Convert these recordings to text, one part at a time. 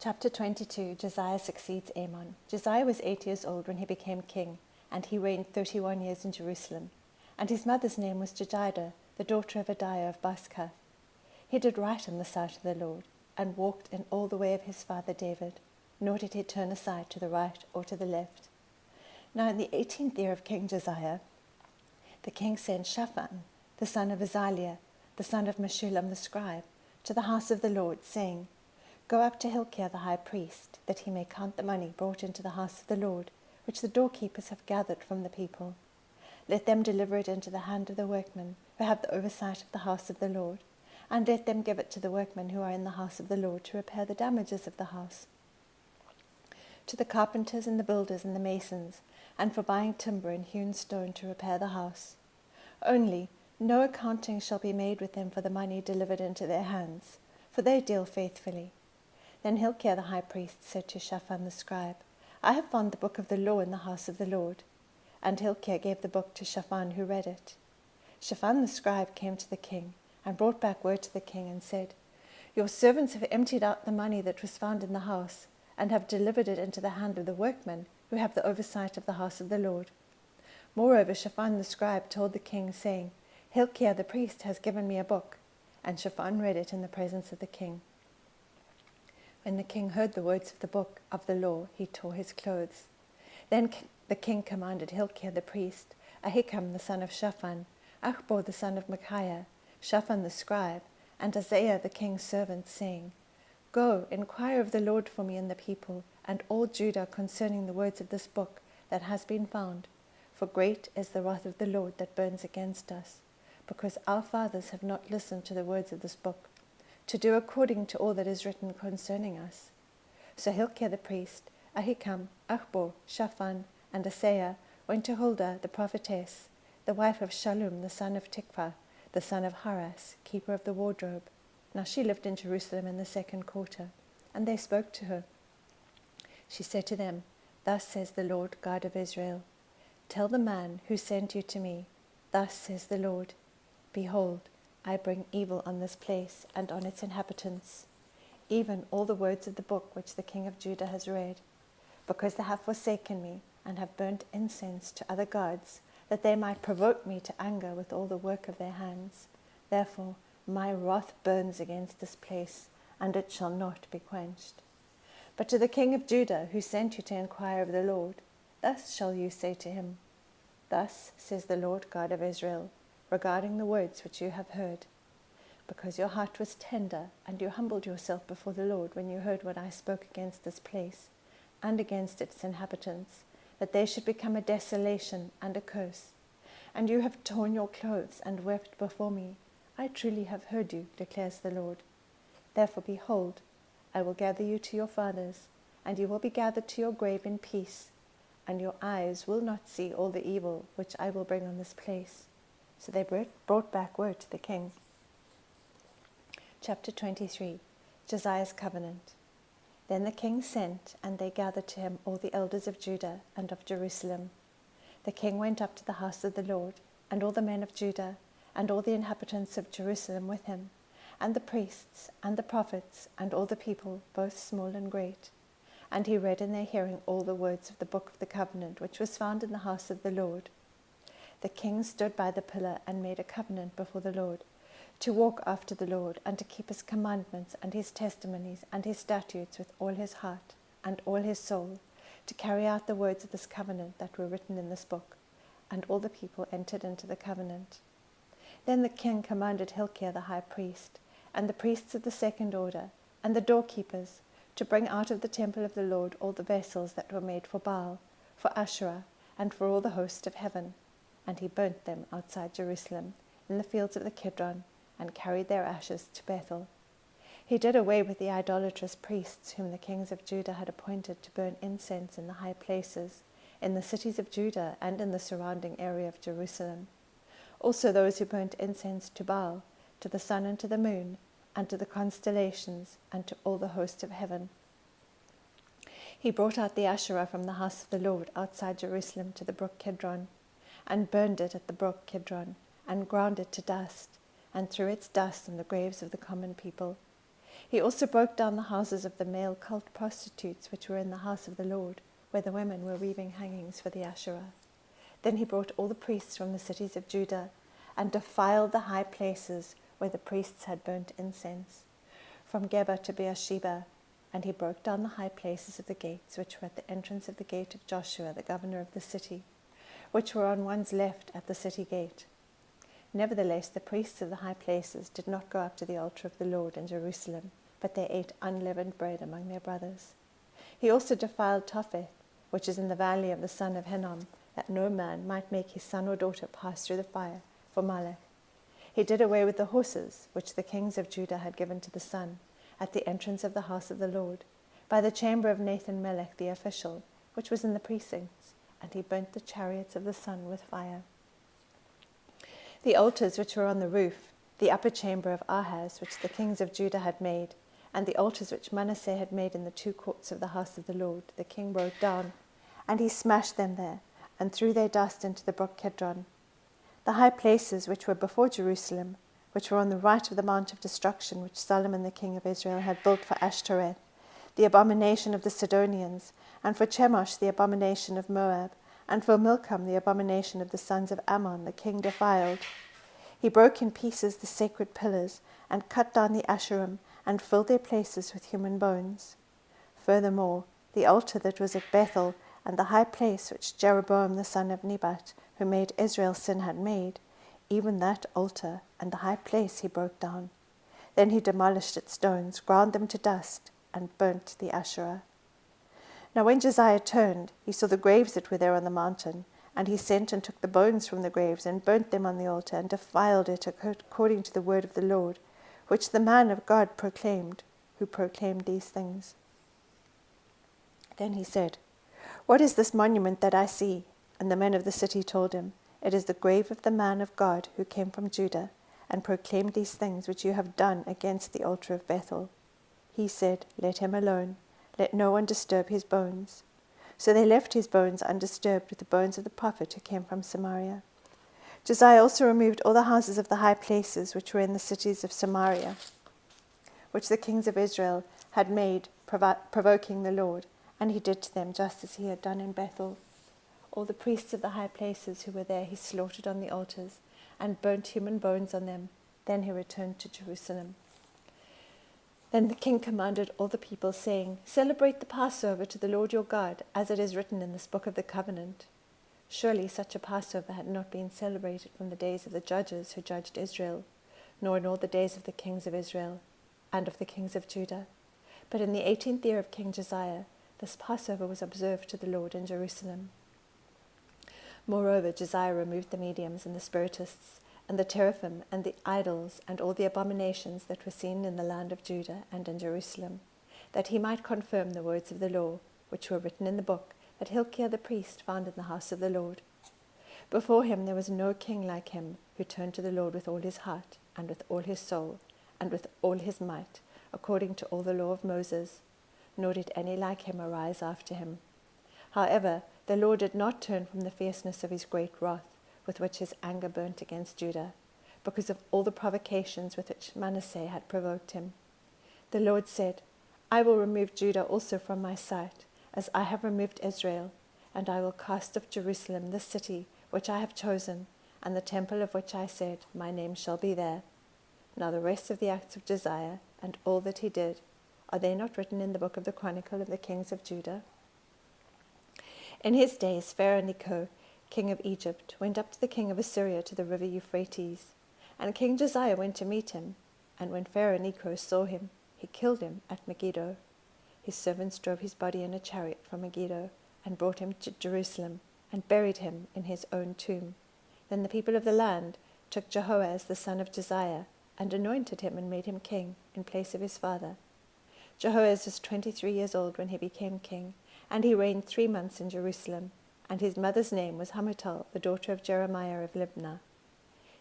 Chapter 22. Josiah succeeds Amon. Josiah was 8 years old when he became king, and he reigned 31 years in Jerusalem. And his mother's name was Jedidah, the daughter of Adiah of Baskath. He did right in the sight of the Lord, and walked in all the way of his father David, nor did he turn aside to the right or to the left. Now in the 18th year of King Josiah, the king sent Shaphan, the son of Azaliah, the son of Meshullam the scribe, to the house of the Lord, saying, Go up to Hilkiah the high priest, that he may count the money brought into the house of the Lord, which the doorkeepers have gathered from the people. Let them deliver it into the hand of the workmen who have the oversight of the house of the Lord, and let them give it to the workmen who are in the house of the Lord to repair the damages of the house, to the carpenters and the builders and the masons, and for buying timber and hewn stone to repair the house. Only no accounting shall be made with them for the money delivered into their hands, for they deal faithfully. Then Hilkiah the high priest said to Shaphan the scribe, I have found the book of the law in the house of the Lord. And Hilkiah gave the book to Shaphan, who read it. Shaphan the scribe came to the king, and brought back word to the king, and said, Your servants have emptied out the money that was found in the house, and have delivered it into the hand of the workmen, who have the oversight of the house of the Lord. Moreover, Shaphan the scribe told the king, saying, Hilkiah the priest has given me a book. And Shaphan read it in the presence of the king. When the king heard the words of the book of the law, he tore his clothes. Then the king commanded Hilkiah the priest, Ahikam the son of Shaphan, Achbor the son of Micaiah, Shaphan the scribe, and Isaiah the king's servant, saying, Go, inquire of the Lord for me and the people, and all Judah concerning the words of this book that has been found. For great is the wrath of the Lord that burns against us, because our fathers have not listened to the words of this book, to do according to all that is written concerning us. So Hilkiah the priest, Ahikam, Achbor, Shaphan, and Isaiah went to Huldah the prophetess, the wife of Shallum the son of Tikvah, the son of Haras, keeper of the wardrobe. Now she lived in Jerusalem in the second quarter, and they spoke to her. She said to them, Thus says the Lord God of Israel, Tell the man who sent you to me, Thus says the Lord, Behold, I bring evil on this place and on its inhabitants, even all the words of the book which the king of Judah has read, because they have forsaken me and have burnt incense to other gods, that they might provoke me to anger with all the work of their hands. Therefore my wrath burns against this place, and it shall not be quenched. But to the king of Judah, who sent you to inquire of the Lord, thus shall you say to him, Thus says the Lord God of Israel, regarding the words which you have heard. Because your heart was tender, and you humbled yourself before the Lord when you heard what I spoke against this place, and against its inhabitants, that they should become a desolation and a curse. And you have torn your clothes and wept before me. I truly have heard you, declares the Lord. Therefore, behold, I will gather you to your fathers, and you will be gathered to your grave in peace, and your eyes will not see all the evil which I will bring on this place. So they brought back word to the king. Chapter 23. Josiah's covenant. Then the king sent, and they gathered to him all the elders of Judah and of Jerusalem. The king went up to the house of the Lord, and all the men of Judah, and all the inhabitants of Jerusalem with him, and the priests, and the prophets, and all the people, both small and great. And he read in their hearing all the words of the book of the covenant, which was found in the house of the Lord. The king stood by the pillar and made a covenant before the Lord, to walk after the Lord, and to keep his commandments and his testimonies and his statutes with all his heart and all his soul, to carry out the words of this covenant that were written in this book. And all the people entered into the covenant. Then the king commanded Hilkiah the high priest, and the priests of the second order, and the doorkeepers, to bring out of the temple of the Lord all the vessels that were made for Baal, for Asherah, and for all the host of heaven. And he burnt them outside Jerusalem, in the fields of the Kidron, and carried their ashes to Bethel. He did away with the idolatrous priests whom the kings of Judah had appointed to burn incense in the high places, in the cities of Judah and in the surrounding area of Jerusalem. Also those who burnt incense to Baal, to the sun and to the moon, and to the constellations, and to all the host of heaven. He brought out the Asherah from the house of the Lord outside Jerusalem to the brook Kidron, and burned it at the brook Kidron, and ground it to dust, and threw its dust on the graves of the common people. He also broke down the houses of the male cult prostitutes which were in the house of the Lord, where the women were weaving hangings for the Asherah. Then he brought all the priests from the cities of Judah and defiled the high places where the priests had burnt incense, from Geba to Beersheba, and he broke down the high places of the gates which were at the entrance of the gate of Joshua, the governor of the city, which were on one's left at the city gate. Nevertheless, the priests of the high places did not go up to the altar of the Lord in Jerusalem, but they ate unleavened bread among their brothers. He also defiled Topheth, which is in the valley of the son of Hinnom, that no man might make his son or daughter pass through the fire for Molech. He did away with the horses which the kings of Judah had given to the sun at the entrance of the house of the Lord, by the chamber of Nathan-melech the official, which was in the precincts, and he burnt the chariots of the sun with fire. The altars which were on the roof, the upper chamber of Ahaz, which the kings of Judah had made, and the altars which Manasseh had made in the two courts of the house of the Lord, the king broke down, and he smashed them there, and threw their dust into the brook Kidron. The high places which were before Jerusalem, which were on the right of the Mount of Destruction, which Solomon the king of Israel had built for Ashtoreth, the abomination of the Sidonians, and for Chemosh the abomination of Moab, and for Milcom the abomination of the sons of Amon, the king defiled. He broke in pieces the sacred pillars, and cut down the Asherim, and filled their places with human bones. Furthermore, the altar that was at Bethel, and the high place which Jeroboam the son of Nebat, who made Israel sin, had made, even that altar and the high place he broke down. Then he demolished its stones, ground them to dust, and burnt the Asherah. Now when Josiah turned, he saw the graves that were there on the mountain, and he sent and took the bones from the graves, and burnt them on the altar, and defiled it according to the word of the Lord, which the man of God proclaimed, who proclaimed these things. Then he said, "What is this monument that I see?" And the men of the city told him, "It is the grave of the man of God who came from Judah, and proclaimed these things which you have done against the altar of Bethel." He said, "Let him alone. Let no one disturb his bones." So they left his bones undisturbed with the bones of the prophet who came from Samaria. Josiah also removed all the houses of the high places which were in the cities of Samaria, which the kings of Israel had made, provoking the Lord, and he did to them just as he had done in Bethel. All the priests of the high places who were there he slaughtered on the altars, and burnt human bones on them. Then he returned to Jerusalem. Then the king commanded all the people, saying, "Celebrate the Passover to the Lord your God, as it is written in this book of the covenant." Surely such a Passover had not been celebrated from the days of the judges who judged Israel, nor in all the days of the kings of Israel and of the kings of Judah. But in the 18th year of King Josiah, this Passover was observed to the Lord in Jerusalem. Moreover, Josiah removed the mediums and the spiritists, and the teraphim, and the idols, and all the abominations that were seen in the land of Judah and in Jerusalem, that he might confirm the words of the law, which were written in the book that Hilkiah the priest found in the house of the Lord. Before him there was no king like him, who turned to the Lord with all his heart, and with all his soul, and with all his might, according to all the law of Moses, nor did any like him arise after him. However, the Lord did not turn from the fierceness of his great wrath, with which his anger burnt against Judah, because of all the provocations with which Manasseh had provoked him. The Lord said, "I will remove Judah also from my sight, as I have removed Israel, and I will cast off Jerusalem, this city which I have chosen, and the temple of which I said, my name shall be there." Now the rest of the acts of Josiah, and all that he did, are they not written in the book of the Chronicle of the kings of Judah? In his days Pharaoh Necho, king of Egypt, went up to the king of Assyria to the river Euphrates, and King Josiah went to meet him, and when Pharaoh Necho saw him, he killed him at Megiddo. His servants drove his body in a chariot from Megiddo, and brought him to Jerusalem, and buried him in his own tomb. Then the people of the land took Jehoaz the son of Josiah, and anointed him and made him king in place of his father. Jehoaz was 23 years old when he became king, and he reigned 3 months in Jerusalem, and his mother's name was Hamutal, the daughter of Jeremiah of Libnah.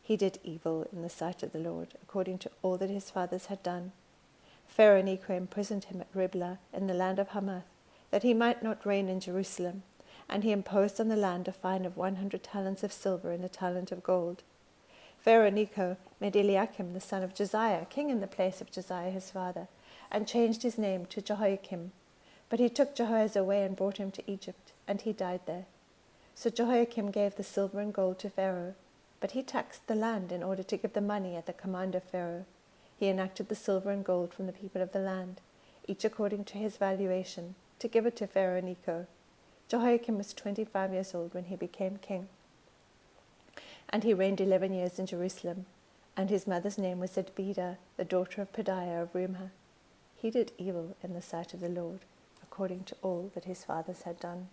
He did evil in the sight of the Lord, according to all that his fathers had done. Pharaoh Necho imprisoned him at Riblah in the land of Hamath, that he might not reign in Jerusalem, and he imposed on the land a fine of 100 talents of silver and a talent of gold. Pharaoh Necho made Eliakim the son of Josiah king in the place of Josiah his father, and changed his name to Jehoiakim. But he took Jehoiaz away and brought him to Egypt, and he died there. So Jehoiakim gave the silver and gold to Pharaoh, but he taxed the land in order to give the money at the command of Pharaoh. He enacted the silver and gold from the people of the land, each according to his valuation, to give it to Pharaoh Necho. Jehoiakim was 25 years old when he became king, and he reigned 11 years in Jerusalem, and his mother's name was Zedekiah, the daughter of Pedaiah of Rumah. He did evil in the sight of the Lord, according to all that his fathers had done.